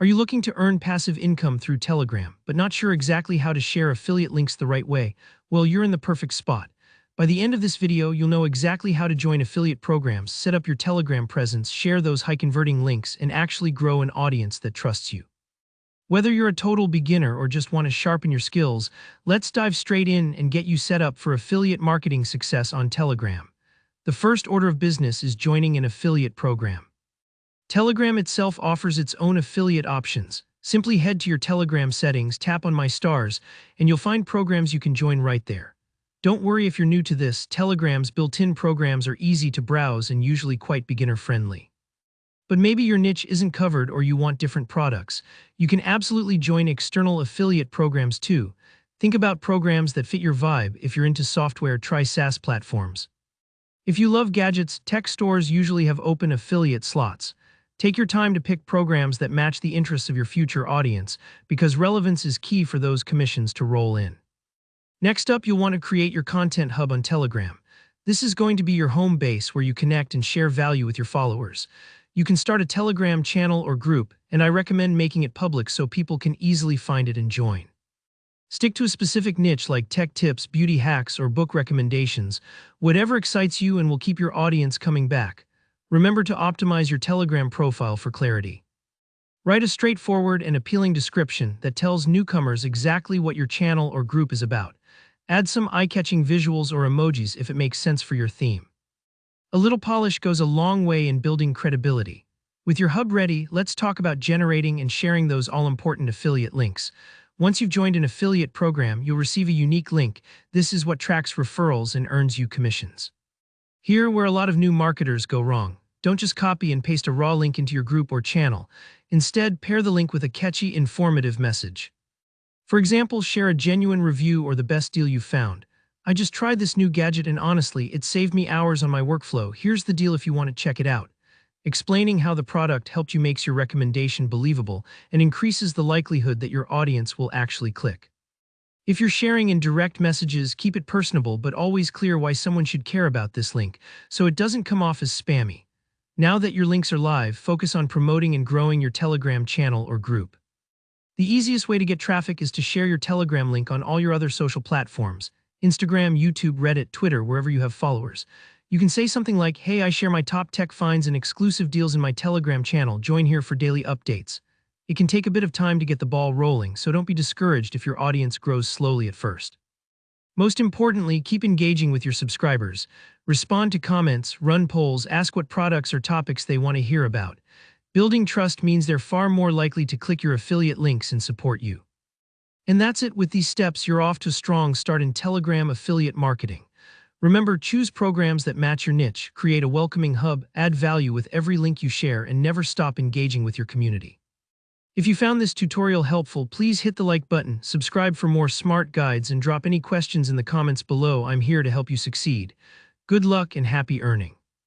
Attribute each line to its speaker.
Speaker 1: Are you looking to earn passive income through Telegram, but not sure exactly how to share affiliate links the right way? Well, you're in the perfect spot. By the end of this video, you'll know exactly how to join affiliate programs, set up your Telegram presence, share those high-converting links, and actually grow an audience that trusts you. Whether you're a total beginner or just want to sharpen your skills, let's dive straight in and get you set up for affiliate marketing success on Telegram. The first order of business is joining an affiliate program. Telegram itself offers its own affiliate options. Simply head to your Telegram settings, tap on My Stars, and you'll find programs you can join right there. Don't worry if you're new to this, Telegram's built-in programs are easy to browse and usually quite beginner-friendly. But maybe your niche isn't covered or you want different products. You can absolutely join external affiliate programs too. Think about programs that fit your vibe. If you're into software, try SaaS platforms. If you love gadgets, tech stores usually have open affiliate slots. Take your time to pick programs that match the interests of your future audience, because relevance is key for those commissions to roll in. Next up, you'll want to create your content hub on Telegram. This is going to be your home base where you connect and share value with your followers. You can start a Telegram channel or group, and I recommend making it public so people can easily find it and join. Stick to a specific niche like tech tips, beauty hacks, or book recommendations. Whatever excites you and will keep your audience coming back. Remember to optimize your Telegram profile for clarity. Write a straightforward and appealing description that tells newcomers exactly what your channel or group is about. Add some eye-catching visuals or emojis if it makes sense for your theme. A little polish goes a long way in building credibility. With your hub ready, let's talk about generating and sharing those all-important affiliate links. Once you've joined an affiliate program, you'll receive a unique link. This is what tracks referrals and earns you commissions. Here, where a lot of new marketers go wrong. Don't just copy and paste a raw link into your group or channel. Instead, pair the link with a catchy, informative message. For example, share a genuine review or the best deal you've found. I just tried this new gadget and honestly, it saved me hours on my workflow. Here's the deal if you want to check it out. Explaining how the product helped you makes your recommendation believable and increases the likelihood that your audience will actually click. If you're sharing in direct messages, keep it personable but always clear why someone should care about this link, so it doesn't come off as spammy. Now that your links are live, focus on promoting and growing your Telegram channel or group. The easiest way to get traffic is to share your Telegram link on all your other social platforms: Instagram, YouTube, Reddit, Twitter, wherever you have followers. You can say something like, "Hey, I share my top tech finds and exclusive deals in my Telegram channel. Join here for daily updates." It can take a bit of time to get the ball rolling, so don't be discouraged if your audience grows slowly at first. Most importantly, keep engaging with your subscribers. Respond to comments, run polls, ask what products or topics they want to hear about. Building trust means they're far more likely to click your affiliate links and support you. And that's it. With these steps, you're off to a strong start in Telegram affiliate marketing. Remember, choose programs that match your niche, create a welcoming hub, add value with every link you share, and never stop engaging with your community. If you found this tutorial helpful, please hit the like button, subscribe for more smart guides, and drop any questions in the comments below. I'm here to help you succeed. Good luck and happy earning.